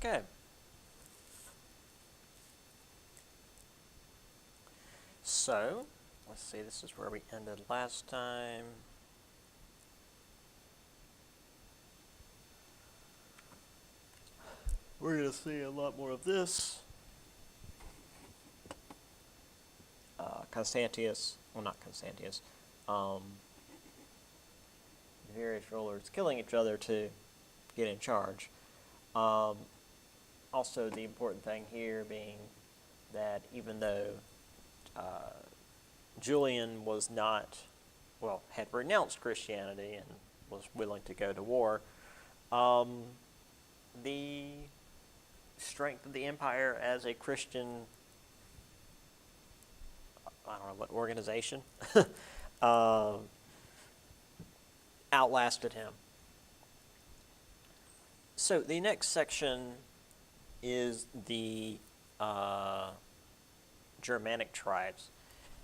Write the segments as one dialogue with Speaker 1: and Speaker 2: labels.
Speaker 1: Okay. So, let's see, this is where we ended last time. We're going to see a lot more of this. Constantius, well, not Constantius, various rulers killing each other to get in charge. Also, the important thing here being that even though Julian was not, well, had renounced Christianity and was willing to go to war, the strength of the empire as a Christian, I don't know what organization, outlasted him. So the next section is the Germanic tribes.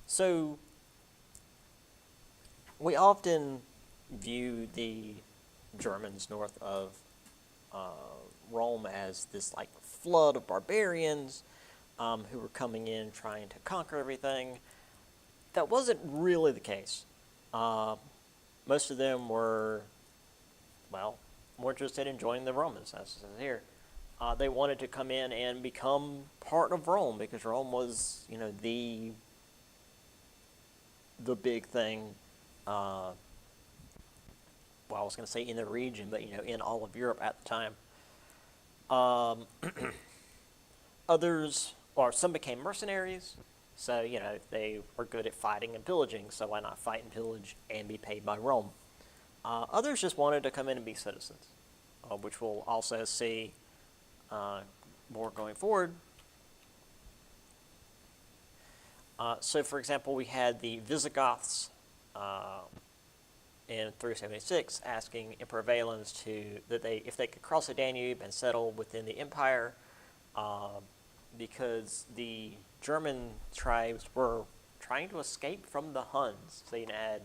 Speaker 1: So we often view the Germans north of Rome as this like flood of barbarians who were coming in trying to conquer everything. That wasn't really the case. Most of them were, well, more interested in joining the Romans, as it says here. They wanted to come in and become part of Rome because Rome was, the big thing. Well, I was going to say in the region, but in all of Europe at the time. Others, or some became mercenaries. So they were good at fighting and pillaging. So why not fight and pillage and be paid by Rome? Others just wanted to come in and be citizens, which we'll also see more going forward. So, for example, we had the Visigoths in 376 asking Emperor Valens if they could cross the Danube and settle within the empire, because the German tribes were trying to escape from the Huns. So you had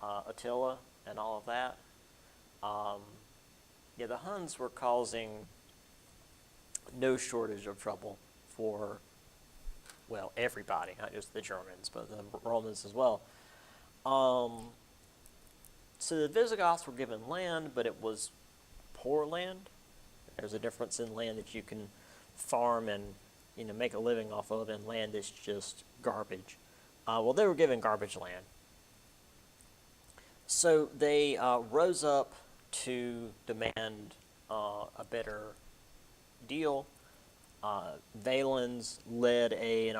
Speaker 1: Attila and all of that. The Huns were causing no shortage of trouble for, well, everybody, not just the Germans, but the Romans as well. So the Visigoths were given land, but it was poor land. There's a difference in land that you can farm and make a living off of, and land that's just garbage. Well, they were given garbage land. So they rose up to demand a better deal. Valens led an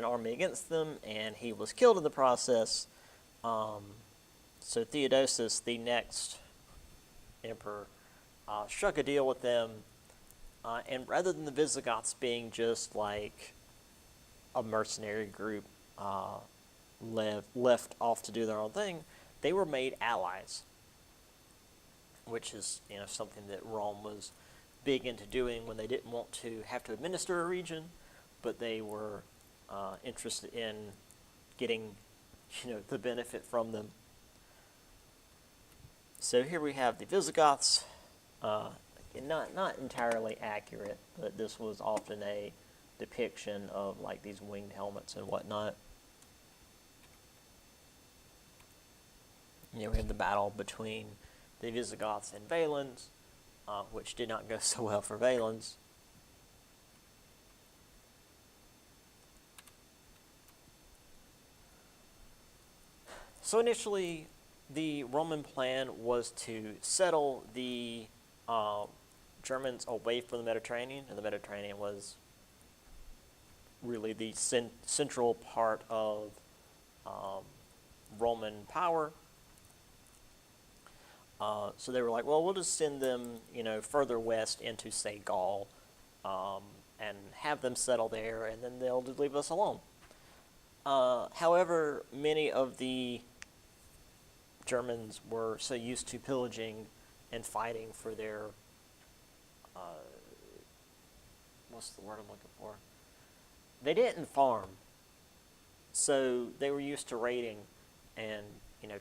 Speaker 1: army against them, and he was killed in the process. So Theodosius, the next emperor, struck a deal with them, and rather than the Visigoths being just like a mercenary group left off to do their own thing, they were made allies, which is something that Rome was big into doing when they didn't want to have to administer a region, but they were interested in getting the benefit from them. So here we have the Visigoths. Not entirely accurate, but this was often a depiction of like these winged helmets and whatnot. We have the battle between the Visigoths and Valens, which did not go so well for Valens. So initially, the Roman plan was to settle the Germans away from the Mediterranean, and the Mediterranean was really the central part of Roman power. So they were like, well, we'll just send them, further west into, say, Gaul, and have them settle there, and then they'll just leave us alone. However, many of the Germans were so used to pillaging and fighting for their, what's the word I'm looking for? They didn't farm, so they were used to raiding and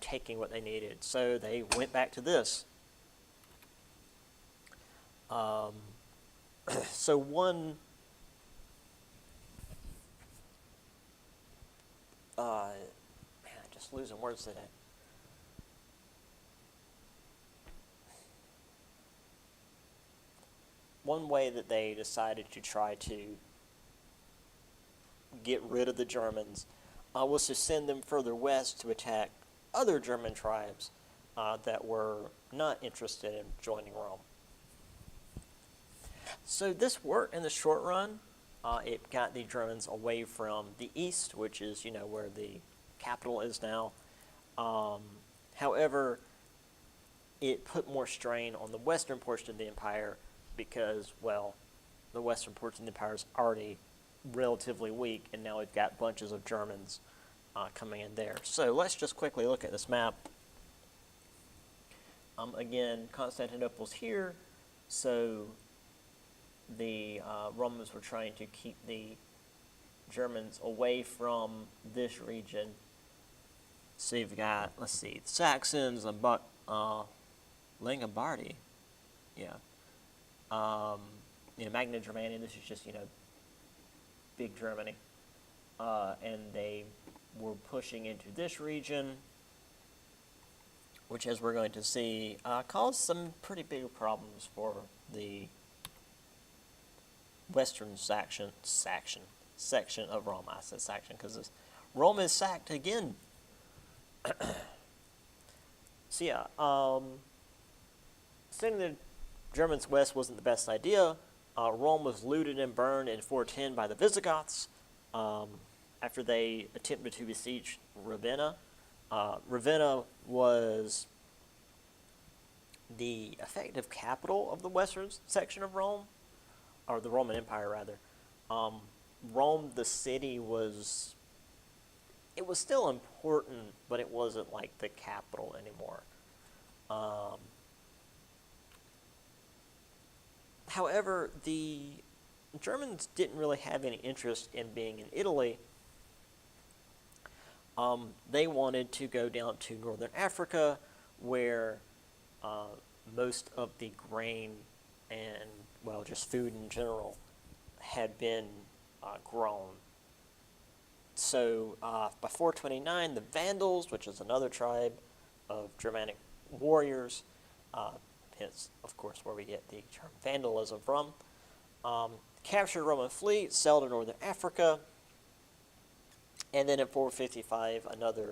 Speaker 1: taking what they needed. So they went back to this. So one, man, I'm just losing words today. One way that they decided to try to get rid of the Germans was to send them further west to attack other German tribes that were not interested in joining Rome. So this worked in the short run. It got the Germans away from the east, which is, where the capital is now. However, it put more strain on the western portion of the empire because, well, the western portion of the empire is already relatively weak, and now we've got bunches of Germans coming in there. So let's just quickly look at this map. Again, Constantinople's here, so the Romans were trying to keep the Germans away from this region. So you've got, let's see, the Saxons, Langobardi, yeah. Magna Germania, this is just, big Germany. And they were pushing into this region, which, as we're going to see, caused some pretty big problems for the western section of Rome. I said section because Rome is sacked again. So yeah, sending the Germans west wasn't the best idea. Rome was looted and burned in 410 by the Visigoths after they attempted to besiege Ravenna. Ravenna was the effective capital of the western section of Rome, or the Roman Empire, rather. Rome, the city, was still important, but it wasn't like the capital anymore. However, the Germans didn't really have any interest in being in Italy. They wanted to go down to northern Africa, where most of the grain and, well, just food in general had been grown. So by 429, the Vandals, which is another tribe of Germanic warriors, hence, of course, where we get the term vandalism from, captured a Roman fleet, sailed to northern Africa, and then in 455,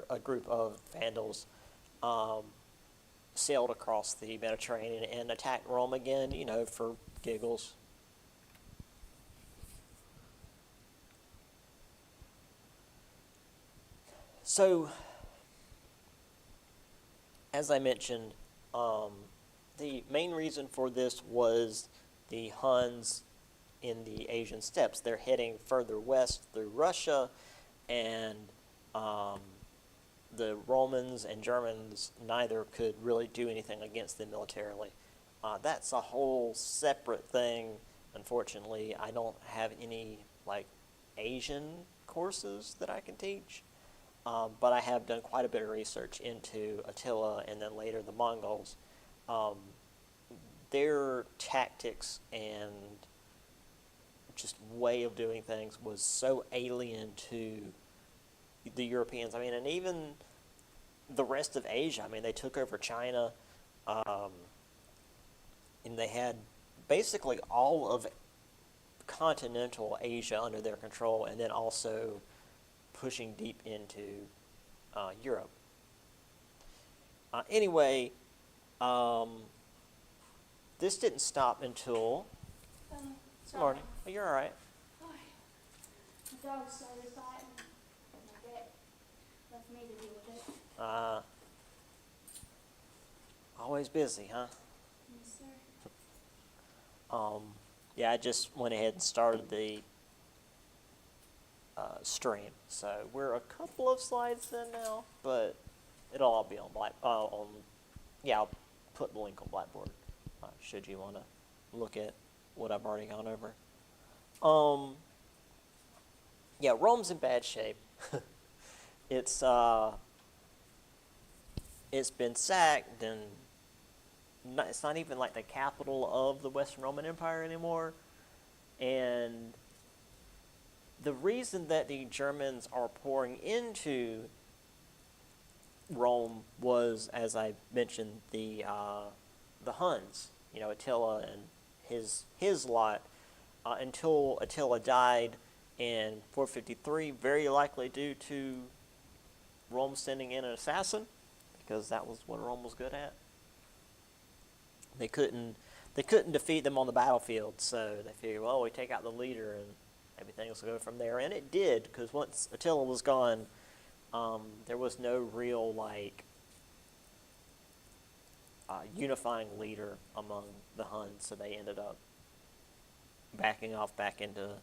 Speaker 1: a group of Vandals sailed across the Mediterranean and attacked Rome again, for giggles. So, as I mentioned, the main reason for this was the Huns in the Asian steppes. They're heading further west through Russia, and the Romans and Germans neither could really do anything against them militarily. That's a whole separate thing. Unfortunately, I don't have any Asian courses that I can teach, but I have done quite a bit of research into Attila and then later the Mongols. Their tactics and just way of doing things was so alien to the Europeans. And even the rest of Asia. They took over China, and they had basically all of continental Asia under their control, and then also pushing deep into Europe. Anyway, this didn't stop until... Good morning. Oh, you're all right.
Speaker 2: My dog's so excited, and my vet left me to deal with it.
Speaker 1: Always busy, huh?
Speaker 2: Yes, sir.
Speaker 1: Yeah, I just went ahead and started the stream, so we're a couple of slides in now, but it'll all be on I'll put the link on Blackboard, should you want to look at what I've already gone over. Yeah, Rome's in bad shape. It's been sacked, and it's not even like the capital of the Western Roman Empire anymore. And the reason that the Germans are pouring into Rome was, as I mentioned, the Huns. You know, Attila and his lot, until Attila died in 453, very likely due to Rome sending in an assassin, because that was what Rome was good at. They couldn't defeat them on the battlefield, so they figured, well, we take out the leader and everything will go from there. And it did, because once Attila was gone, there was no real unifying leader among the Huns, so they ended up backing off back into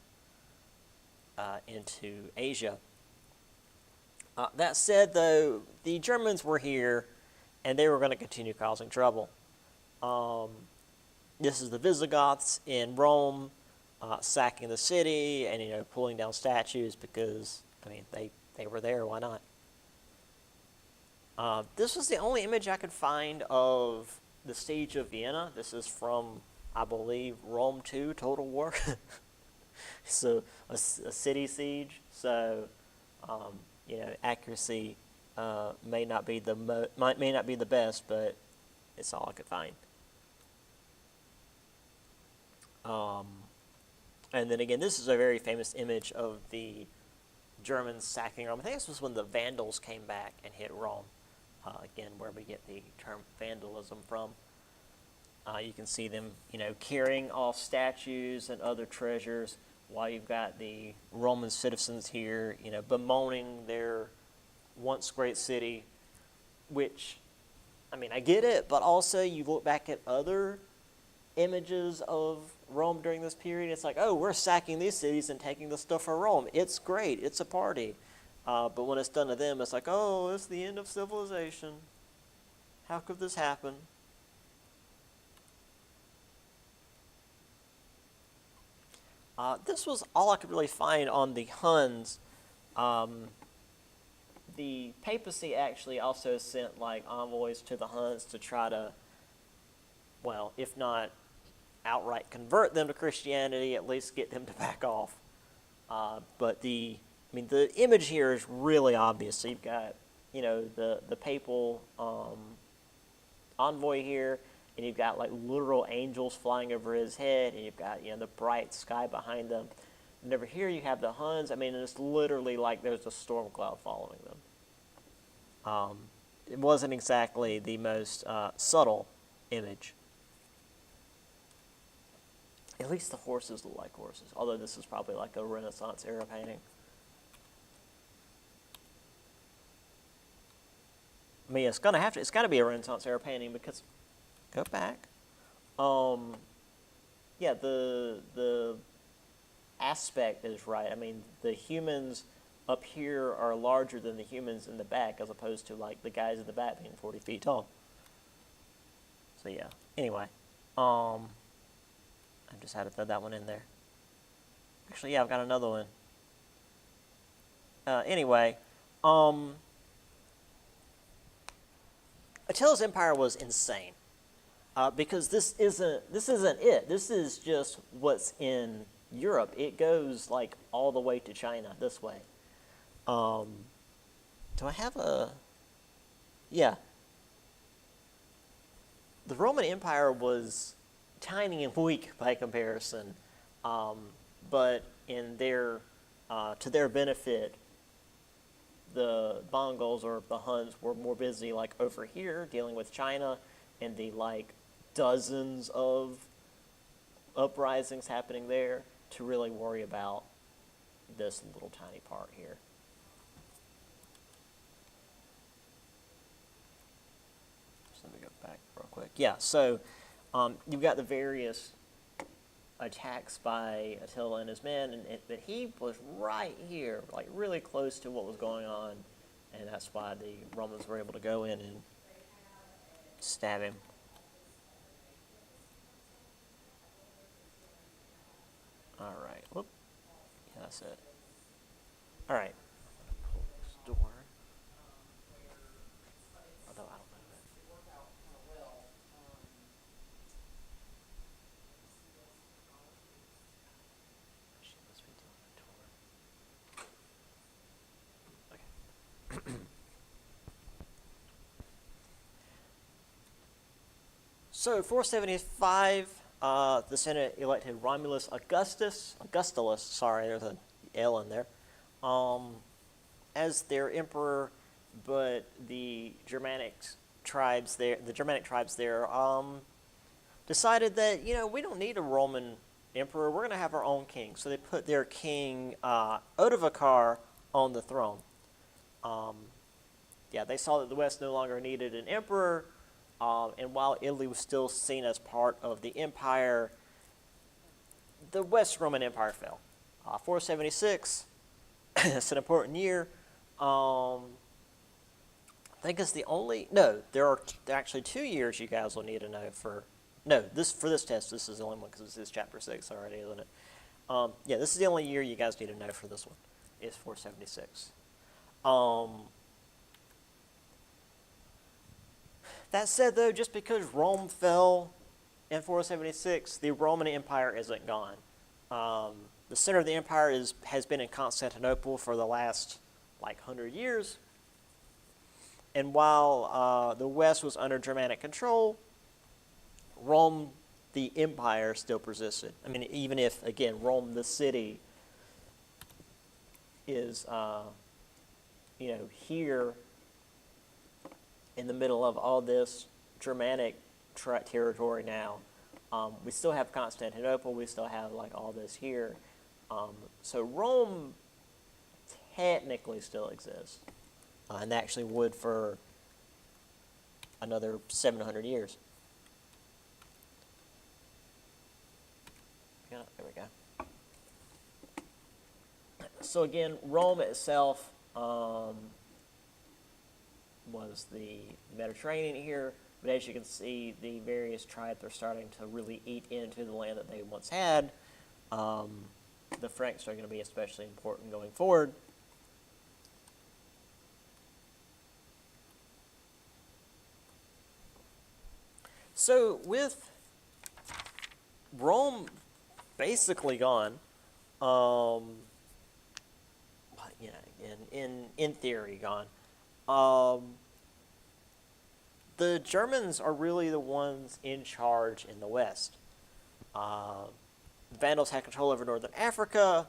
Speaker 1: Asia. That said, though, the Germans were here, and they were going to continue causing trouble. This is the Visigoths in Rome, sacking the city and pulling down statues because they were there. Why not? This was the only image I could find of the siege of Vienna. This is from, I believe, Rome 2, Total War. So a city siege. So accuracy may not be the best, but it's all I could find. And then again, this is a very famous image of the Germans sacking Rome. I think this was when the Vandals came back and hit Rome. Again, where we get the term vandalism from. You can see them, carrying off statues and other treasures, while you've got the Roman citizens here, bemoaning their once great city, which, I get it, but also you look back at other images of Rome during this period, it's like, oh, we're sacking these cities and taking the stuff from Rome. It's great. It's a party. But when it's done to them, it's like, oh, it's the end of civilization. How could this happen? This was all I could really find on the Huns. The papacy actually also sent envoys to the Huns to try to, well, if not outright convert them to Christianity, at least get them to back off. But the image here is really obvious. So you've got, the papal envoy here, and you've got literal angels flying over his head, and you've got the bright sky behind them. And over here you have the Huns. It's literally like there's a storm cloud following them. It wasn't exactly the most subtle image. At least the horses look like horses, although this is probably a Renaissance era painting. It's got to be a Renaissance era painting because, go back. The aspect is right. The humans up here are larger than the humans in the back, as opposed to the guys in the back being 40 feet tall. So yeah. Anyway, I just had to throw that one in there. Actually, yeah, I've got another one. Anyway, Attila's empire was insane, because this isn't it. This is just what's in Europe. It goes all the way to China this way. Do I have a? Yeah. The Roman Empire was tiny and weak by comparison, but in their to their benefit, the Mongols or the Huns were more busy over here dealing with China and the dozens of uprisings happening there to really worry about this little tiny part here. So let me go back real quick. Yeah, so you've got the various attacks by Attila and his men, but he was right here, really close to what was going on, and that's why the Romans were able to go in and stab him. All right. Whoop. Yeah, that's it. All right. Pull this door. Although I don't know. So 475, the Senate elected Romulus Augustulus, sorry, there's an L in there, as their emperor, but the Germanic tribes there decided that, we don't need a Roman emperor, we're going to have our own king. So they put their king Odovacar on the throne. They saw that the West no longer needed an emperor, and while Italy was still seen as part of the empire, the West Roman Empire fell. 476, it's an important year. I think it's the only, no, there are actually 2 years you guys will need to know for this test. This is the only one because this is chapter 6 already, isn't it? This is the only year you guys need to know for this one, is 476. That said, though, just because Rome fell in 476, the Roman Empire isn't gone. The center of the empire has been in Constantinople for the last 100 years. And while the West was under Germanic control, Rome, the empire, still persisted. I mean, even if, again, Rome, the city, is, here in the middle of all this Germanic territory now, we still have Constantinople, we still have all this here. So Rome technically still exists, and actually would for another 700 years. Yeah, there we go. So again, Rome itself was the Mediterranean here, but as you can see, the various tribes are starting to really eat into the land that they once had. The Franks are going to be especially important going forward. So with Rome basically gone, in theory gone, the Germans are really the ones in charge in the West. The Vandals had control over northern Africa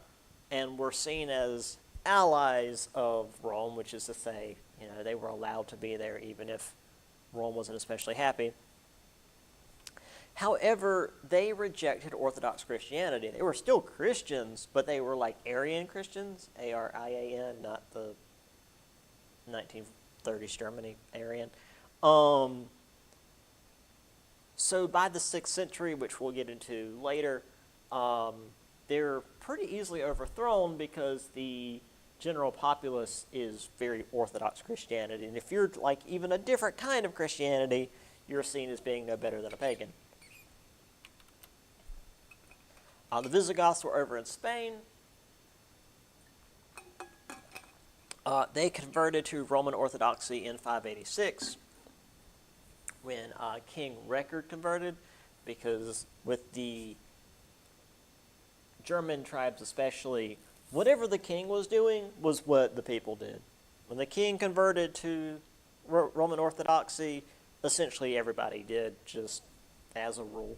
Speaker 1: and were seen as allies of Rome, which is to say, they were allowed to be there even if Rome wasn't especially happy. However, they rejected Orthodox Christianity. They were still Christians, but they were Arian Christians, Arian, not the 1930s Germany Arian. So by the 6th century, which we'll get into later, they're pretty easily overthrown because the general populace is very Orthodox Christianity. And if you're even a different kind of Christianity, you're seen as being no better than a pagan. The Visigoths were over in Spain. They converted to Roman Orthodoxy in 586 when King Record converted, because with the German tribes especially, whatever the king was doing was what the people did. When the king converted to Roman Orthodoxy, essentially everybody did, just as a rule.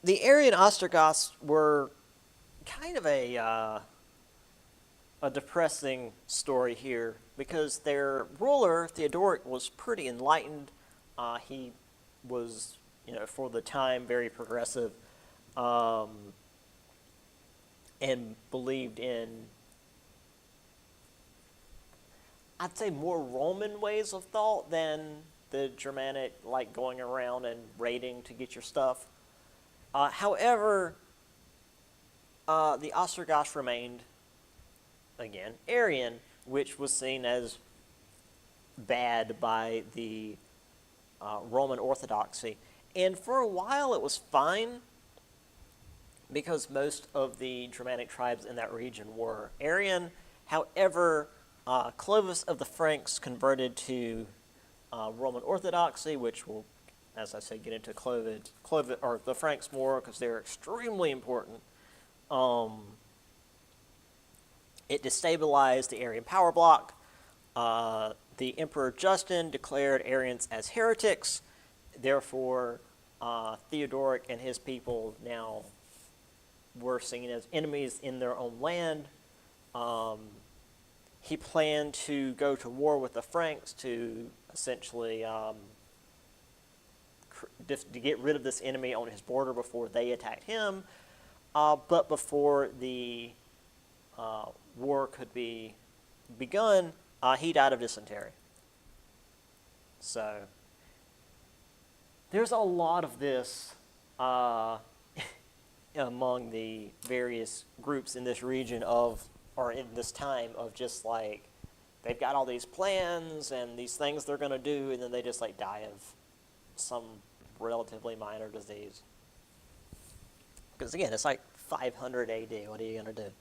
Speaker 1: The Arian Ostrogoths were kind of a depressing story here, because their ruler, Theodoric, was pretty enlightened. He was, for the time, very progressive, and believed in, I'd say, more Roman ways of thought than the Germanic, going around and raiding to get your stuff. However, the Ostrogoths remained, again, Arian, which was seen as bad by the Roman Orthodoxy. And for a while it was fine, because most of the Germanic tribes in that region were Arian. However, Clovis of the Franks converted to Roman Orthodoxy, which will, as I say, get into Clovis or the Franks more, because they're extremely important. It destabilized the Arian power block. the Emperor Justin declared Arians as heretics. Therefore, Theodoric and his people now were seen as enemies in their own land. He planned to go to war with the Franks to essentially to get rid of this enemy on his border before they attacked him. But before the war could be begun, he died of dysentery. So there's a lot of this among the various groups in this region or in this time of just like, they've got all these plans and these things they're going to do, and then they just like die of some relatively minor disease. Because again, it's like 500 AD. What are you going to do?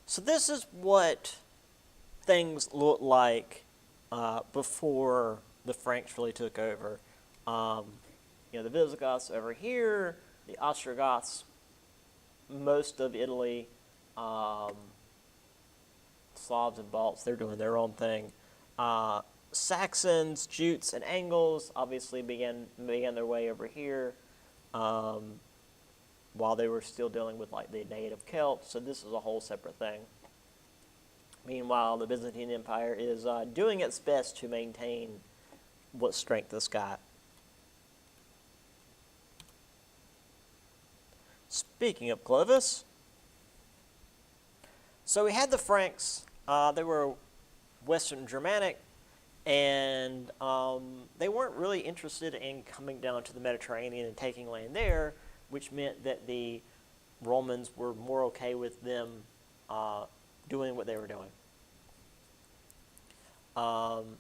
Speaker 1: So this is what things looked like before the Franks really took over. The Visigoths over here, the Ostrogoths, most of Italy, Slavs and Balts, they're doing their own thing. Saxons, Jutes, and Angles obviously began their way over here, while they were still dealing with like the native Celts. So this is a whole separate thing. Meanwhile, the Byzantine Empire is doing its best to maintain what strength it's got. Speaking of Clovis, so we had the Franks. They were Western Germanic, and they weren't really interested in coming down to the Mediterranean and taking land there, which meant that the Romans were more okay with them doing what they were doing.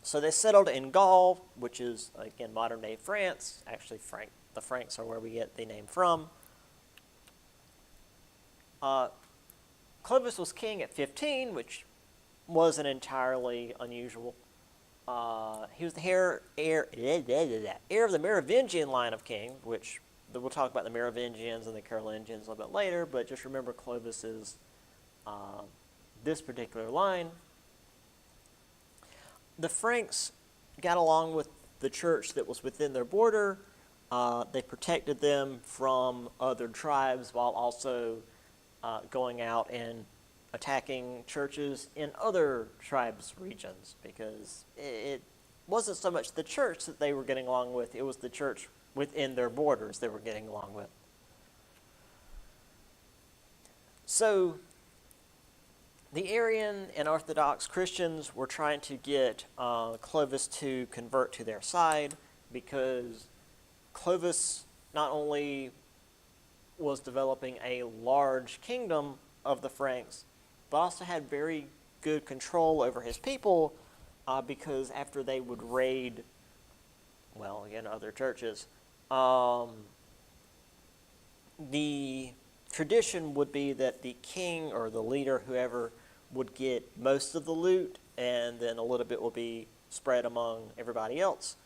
Speaker 1: So they settled in Gaul, which is, again, modern-day France. Actually, the Franks are where we get the name from. Clovis was king at 15, which wasn't entirely unusual. He was the heir of the Merovingian line of king, which we'll talk about the Merovingians and the Carolingians a little bit later, but just remember Clovis is this particular line. The Franks got along with the church that was within their border. They protected them from other tribes while also going out and attacking churches in other tribes' regions, because it wasn't so much the church that they were getting along with, it was the church within their borders they were getting along with. So the Arian and Orthodox Christians were trying to get Clovis to convert to their side, because Clovis not only was developing a large kingdom of the Franks, but also had very good control over his people, because after they would raid, well, again, other churches, the tradition would be that the king or the leader, whoever, would get most of the loot, and then a little bit will be spread among everybody else.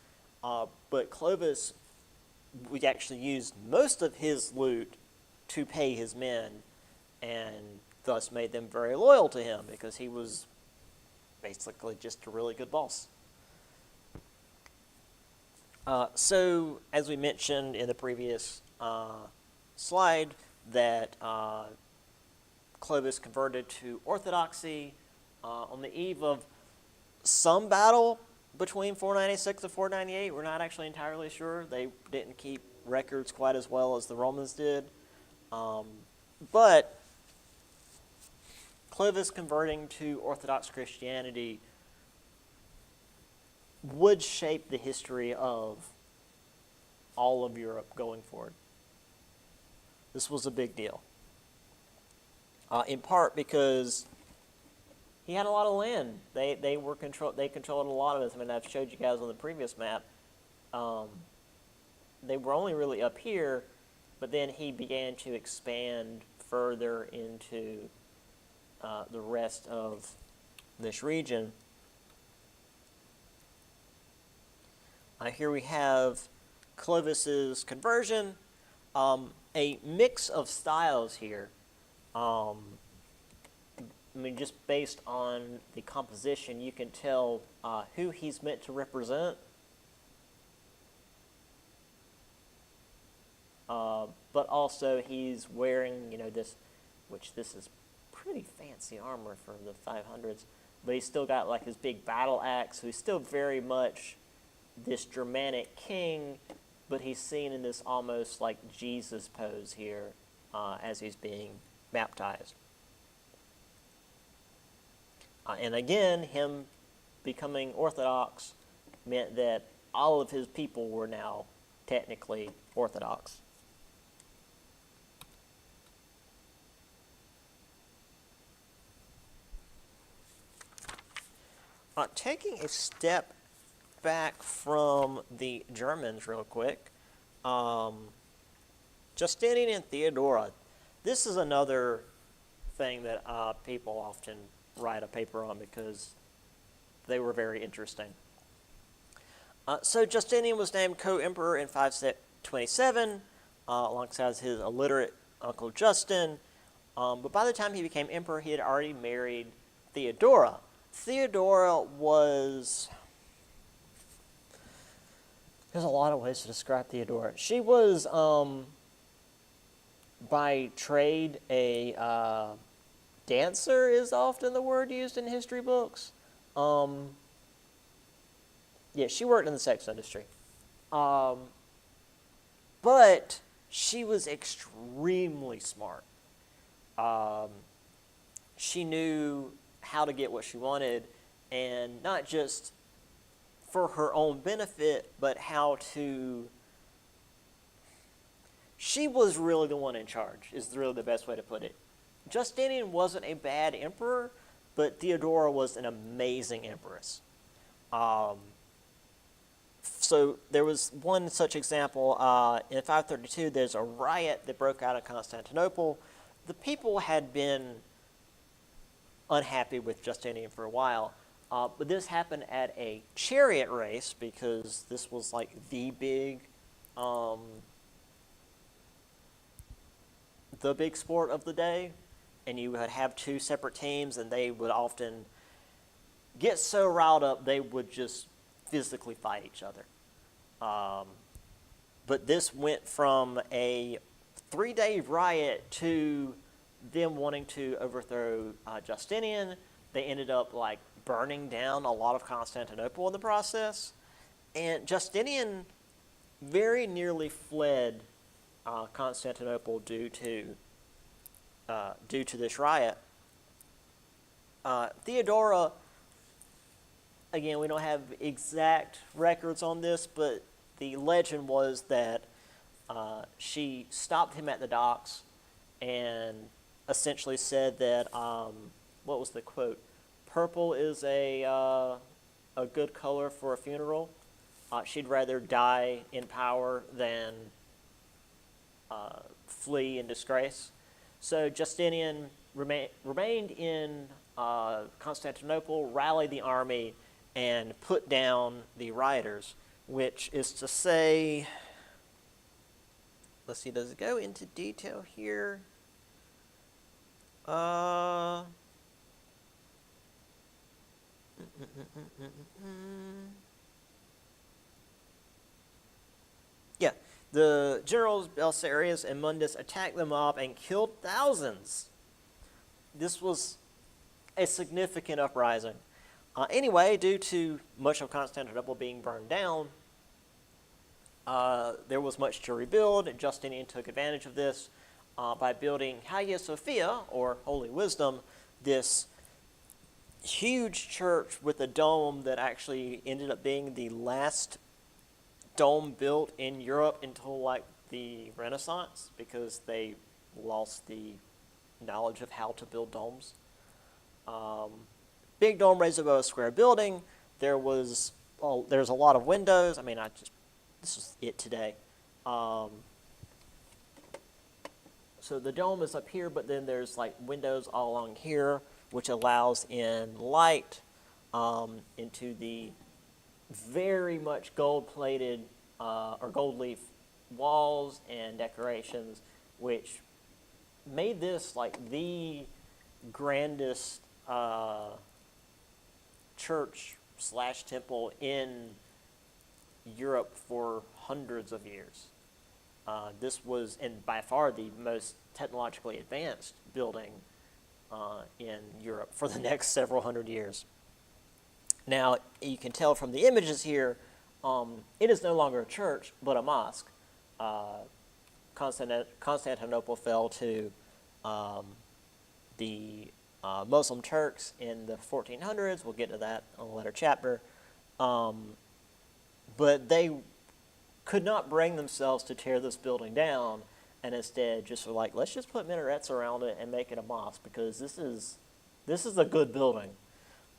Speaker 1: But Clovis would actually use most of his loot to pay his men, and thus made them very loyal to him, because he was basically just a really good boss. So, as we mentioned in the previous slide, that Clovis converted to Orthodoxy on the eve of some battle between 496 and 498. We're not actually entirely sure. They didn't keep records quite as well as the Romans did. But Clovis converting to Orthodox Christianity would shape the history of all of Europe going forward. This was a big deal. In part because he had a lot of land. They controlled a lot of it. I mean, I've showed you guys on the previous map. They were only really up here, but then he began to expand further into the rest of this region. Here we have Clovis's conversion, a mix of styles here. I mean, just based on the composition, you can tell who he's meant to represent. But also he's wearing, this, which this is pretty fancy armor for the 500s, but he's still got like his big battle axe, so he's still very much this Germanic king, but he's seen in this almost like Jesus pose here as he's being baptized. And again, him becoming Orthodox meant that all of his people were now technically Orthodox. Taking a step back from the Germans real quick, Justinian and Theodora, this is another thing that people often write a paper on because they were very interesting. So Justinian was named co-emperor in 527 alongside his illiterate uncle Justin, but by the time he became emperor, he had already married Theodora. Theodora was... There's a lot of ways to describe Theodora. She was, by trade, a dancer is often the word used in history books. Yeah, she worked in the sex industry. But she was extremely smart. She knew how to get what she wanted, and not just for her own benefit, but how to... She was really the one in charge, is really the best way to put it. Justinian wasn't a bad emperor, but Theodora was an amazing empress. So there was one such example. In 532, there's a riot that broke out in Constantinople. The people had been unhappy with Justinian for a while, but this happened at a chariot race because this was like the big sport of the day, and you would have two separate teams, and they would often get so riled up they would just physically fight each other. But this went from a 3-day riot to them wanting to overthrow Justinian. They ended up like burning down a lot of Constantinople in the process, and Justinian very nearly fled Constantinople due to this riot. Theodora, again, we don't have exact records on this, but the legend was that she stopped him at the docks and essentially said that, what was the quote? Purple is a good color for a funeral. She'd rather die in power than flee in disgrace. So Justinian remained in Constantinople, rallied the army, and put down the rioters, which is to say, let's see, does it go into detail here? Yeah, the generals Belisarius and Mundus attacked the mob and killed thousands. This was a significant uprising. Anyway, due to much of Constantinople being burned down, there was much to rebuild, and Justinian took advantage of this by building Hagia Sophia, or Holy Wisdom, this huge church with a dome that actually ended up being the last dome built in Europe until like the Renaissance, because they lost the knowledge of how to build domes. Big dome raised above a square building. There's a lot of windows. I mean, this is it today. So the dome is up here, but then there's like windows all along here, which allows in light into the very much gold-plated or gold leaf walls and decorations, which made this like the grandest church slash temple in Europe for hundreds of years. This was, and by far, the most technologically advanced building in Europe for the next several hundred years. Now, you can tell from the images here, it is no longer a church, but a mosque. Constantinople fell to the Muslim Turks in the 1400s. We'll get to that in a later chapter. But they could not bring themselves to tear this building down, and instead just were like, let's just put minarets around it and make it a mosque, because this is a good building.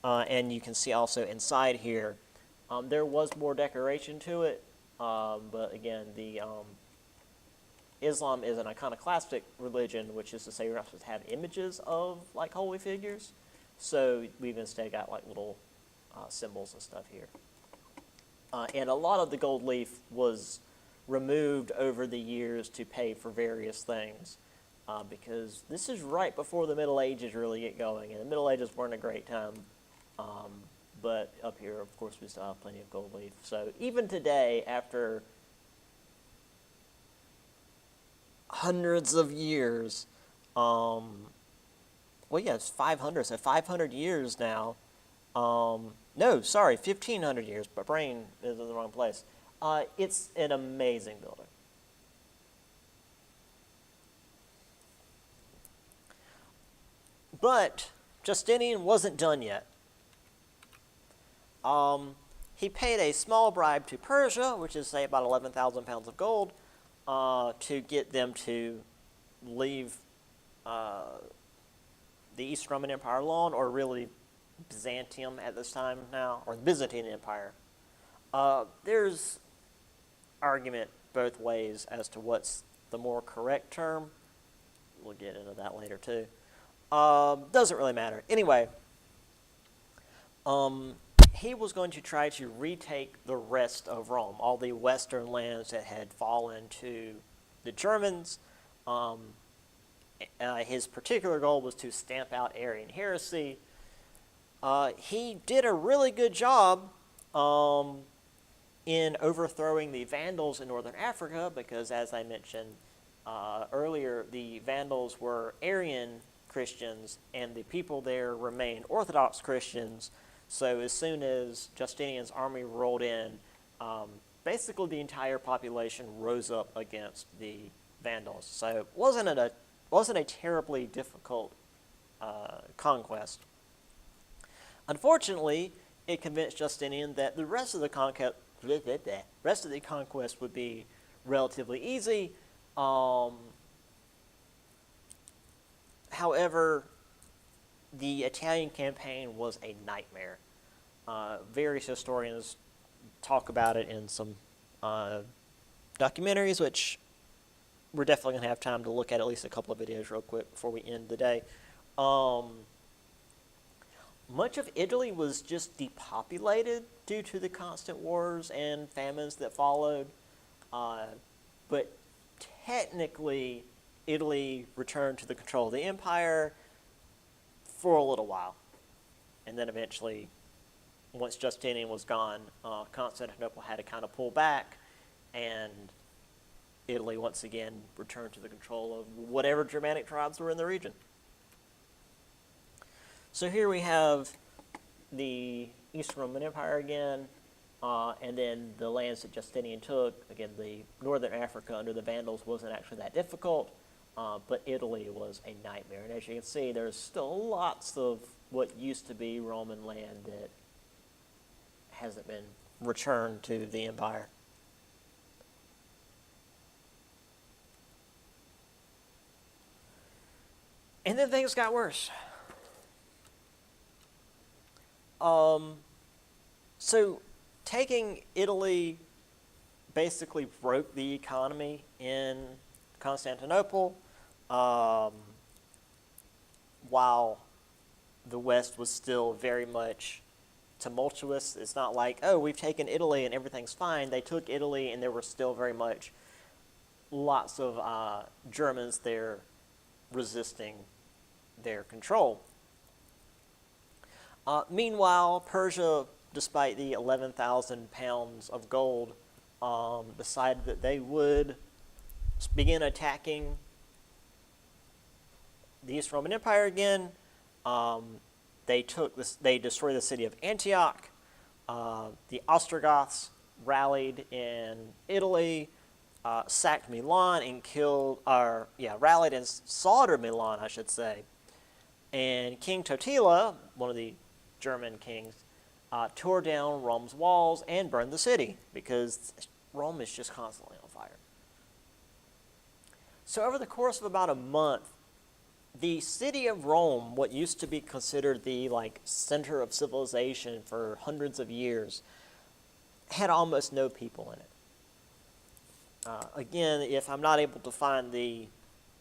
Speaker 1: And you can see also inside here, there was more decoration to it, but again, the Islam is an iconoclastic religion, which is to say we're not supposed to have images of like holy figures, so we've instead got like little symbols and stuff here. And a lot of the gold leaf was removed over the years to pay for various things, because this is right before the Middle Ages really get going, and the Middle Ages weren't a great time. But up here, of course, we still have plenty of gold leaf. So even today, after hundreds of years, it's 500, so 500 years now. No, sorry, 1,500 years, but brain is in the wrong place. It's an amazing building. But Justinian wasn't done yet. He paid a small bribe to Persia, which is, say, about 11,000 pounds of gold, to get them to leave the East Roman Empire alone, or really Byzantium at this time now, or the Byzantine Empire. There's argument both ways as to what's the more correct term. We'll get into that later too. Doesn't really matter. Anyway, he was going to try to retake the rest of Rome, all the western lands that had fallen to the Germans. His particular goal was to stamp out Arian heresy. He did a really good job in overthrowing the Vandals in northern Africa, because, as I mentioned earlier, the Vandals were Arian Christians, and the people there remained Orthodox Christians. So as soon as Justinian's army rolled in, basically the entire population rose up against the Vandals. So it wasn't a terribly difficult conquest. Unfortunately, it convinced Justinian that the rest of the conquest would be relatively easy. However, the Italian campaign was a nightmare. Various historians talk about it in some documentaries, which we're definitely going to have time to look at least a couple of videos real quick before we end the day. Much of Italy was just depopulated due to the constant wars and famines that followed. But technically, Italy returned to the control of the empire for a little while. And then eventually, once Justinian was gone, Constantinople had to kind of pull back, and Italy once again returned to the control of whatever Germanic tribes were in the region. So here we have the Eastern Roman Empire again, and then the lands that Justinian took. Again, the northern Africa under the Vandals wasn't actually that difficult, but Italy was a nightmare. And as you can see, there's still lots of what used to be Roman land that hasn't been returned to the empire. And then things got worse. So taking Italy basically broke the economy in Constantinople, while the West was still very much tumultuous. It's not like, oh, we've taken Italy and everything's fine. They took Italy and there were still very much lots of Germans there resisting their control. Meanwhile, Persia, despite the 11,000 pounds of gold, decided that they would begin attacking the Eastern Roman Empire again. They destroyed the city of Antioch. The Ostrogoths rallied in Italy, sacked Milan and rallied and slaughtered Milan, I should say. And King Totila, one of the German kings, tore down Rome's walls and burned the city because Rome is just constantly on fire. So over the course of about a month, the city of Rome, what used to be considered the center of civilization for hundreds of years, had almost no people in it. Again, if I'm not able to find the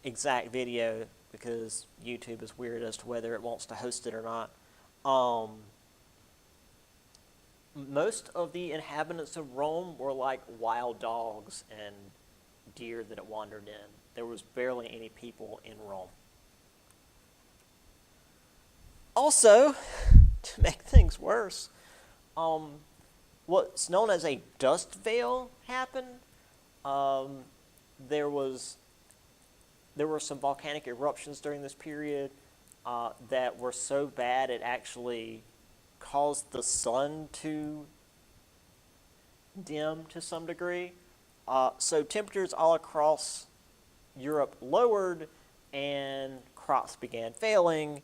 Speaker 1: exact video because YouTube is weird as to whether it wants to host it or not, most of the inhabitants of Rome were like wild dogs and deer that it wandered in. There was barely any people in Rome. Also, to make things worse, what's known as a dust veil happened. There were some volcanic eruptions during this period that were so bad it actually caused the sun to dim to some degree. So temperatures all across Europe lowered and crops began failing,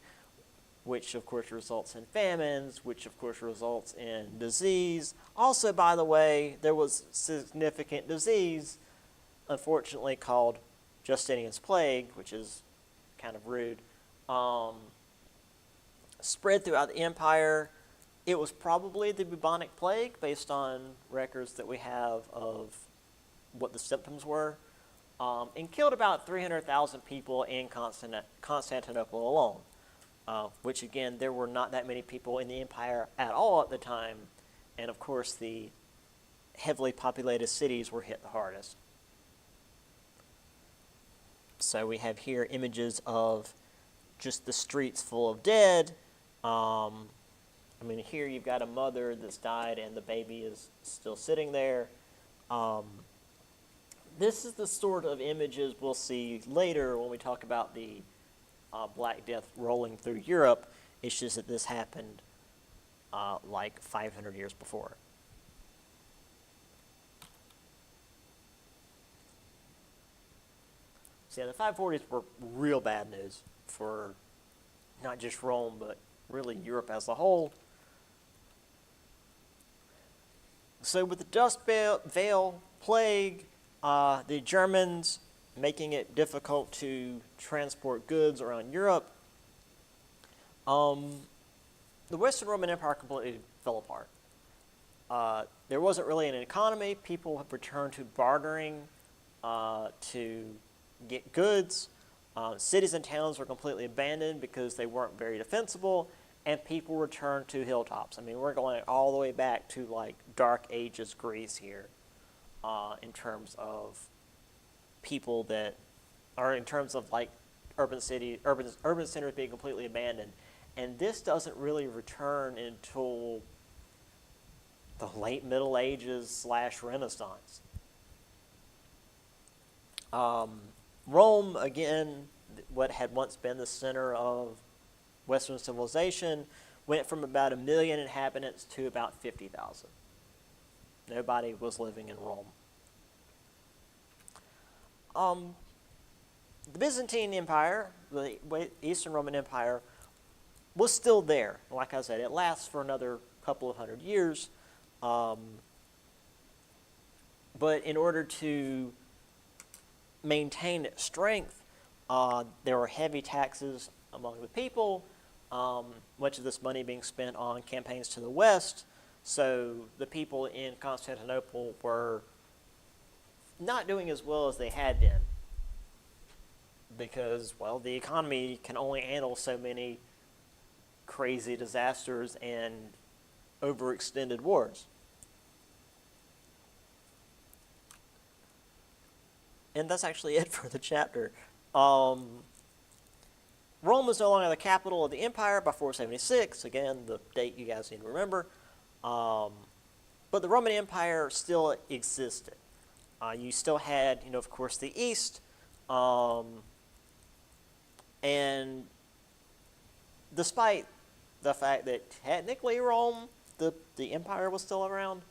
Speaker 1: which of course results in famines, which of course results in disease. Also, by the way, there was significant disease, unfortunately called Justinian's plague, which is kind of rude, spread throughout the empire. It was probably the bubonic plague based on records that we have of what the symptoms were, and killed about 300,000 people in Constantinople alone. Which again, there were not that many people in the empire at all at the time, and of course the heavily populated cities were hit the hardest. So we have here images of just the streets full of dead. Here you've got a mother that's died and the baby is still sitting there. This is the sort of images we'll see later when we talk about the Black Death rolling through Europe. It's just that this happened 500 years before. So yeah, the 540s were real bad news for not just Rome, but really Europe as a whole. So with the dust veil plague, the Germans making it difficult to transport goods around Europe, the Western Roman Empire completely fell apart. There wasn't really an economy. People have returned to bartering to get goods. Cities and towns were completely abandoned because they weren't very defensible, and people returned to hilltops. We're going all the way back to Dark Ages Greece here in terms of people that are in terms of urban centers being completely abandoned. And this doesn't really return until the late Middle Ages / Renaissance. Rome, again, what had once been the center of Western civilization, went from about 1 million inhabitants to about 50,000. Nobody was living in Rome. The Byzantine Empire, the Eastern Roman Empire, was still there. Like I said, it lasts for another couple of hundred years. But in order to maintain its strength, there were heavy taxes among the people, much of this money being spent on campaigns to the west. So the people in Constantinople were not doing as well as they had been because, well, the economy can only handle so many crazy disasters and overextended wars. And that's actually it for the chapter. Rome was no longer the capital of the empire by 476. Again, the date you guys need to remember. But the Roman Empire still existed. You still had, of course, the East. And despite the fact that technically Rome, the empire was still around,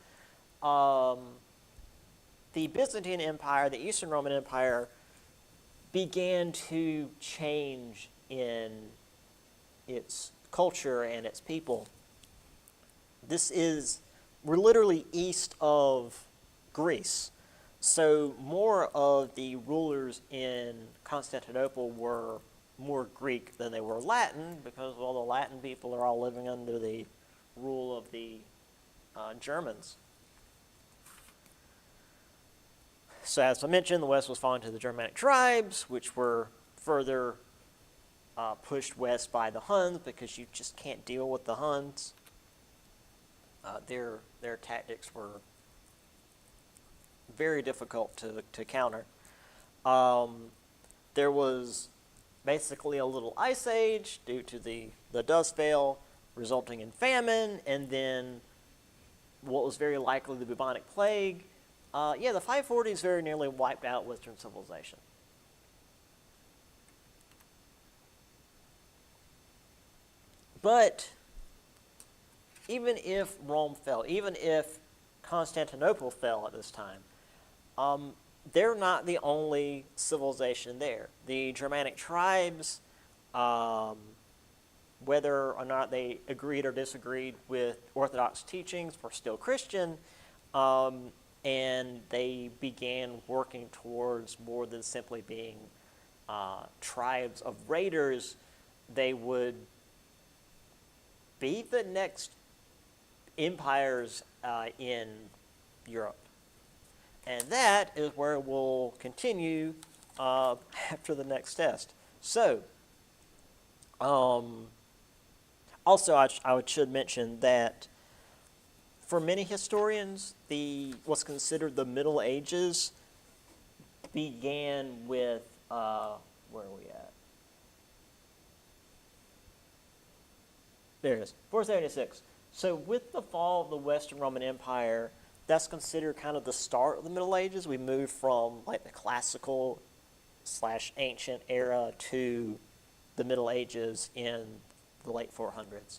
Speaker 1: the Byzantine Empire, the Eastern Roman Empire, began to change in its culture and its people. We're literally east of Greece. So more of the rulers in Constantinople were more Greek than they were Latin, because all the Latin people are all living under the rule of the Germans. So as I mentioned, the West was falling to the Germanic tribes, which were further pushed west by the Huns, because you just can't deal with the Huns. Their tactics were very difficult to counter. There was basically a little ice age due to the dust veil, resulting in famine, and then what was very likely the bubonic plague. The 540s very nearly wiped out Western civilization. But even if Rome fell, even if Constantinople fell at this time, they're not the only civilization there. The Germanic tribes, whether or not they agreed or disagreed with Orthodox teachings, were still Christian, and they began working towards more than simply being tribes of raiders. They would be the next empires in Europe. And that is where we'll continue after the next test. So, also I should mention that for many historians, what's considered the Middle Ages began with, where are we at? There it is, 476. So with the fall of the Western Roman Empire, that's considered kind of the start of the Middle Ages. We moved from like the classical / ancient era to the Middle Ages in the late 400s.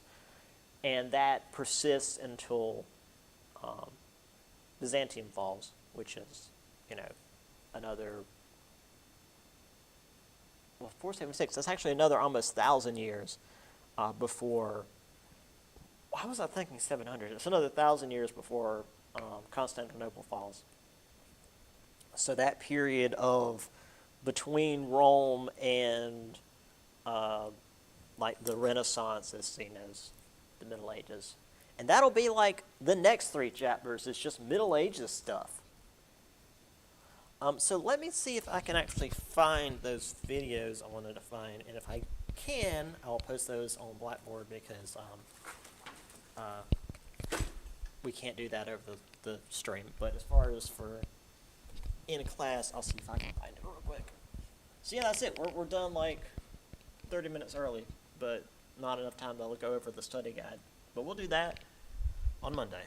Speaker 1: And that persists until Byzantium falls, which is, another, 476. That's actually another almost 1,000 years before. Why was I thinking 700? It's another 1,000 years before Constantinople falls. So that period of between Rome and the Renaissance is seen as the Middle Ages. And that'll be like the next 3 chapters. It's just Middle Ages stuff. So let me see if I can actually find those videos I wanted to find. And if I can, I'll post those on Blackboard, because we can't do that over the stream. But as far as for in class, I'll see if I can find it real quick. So yeah, that's it. We're done like 30 minutes early, but not enough time to go over the study guide. But we'll do that on Monday.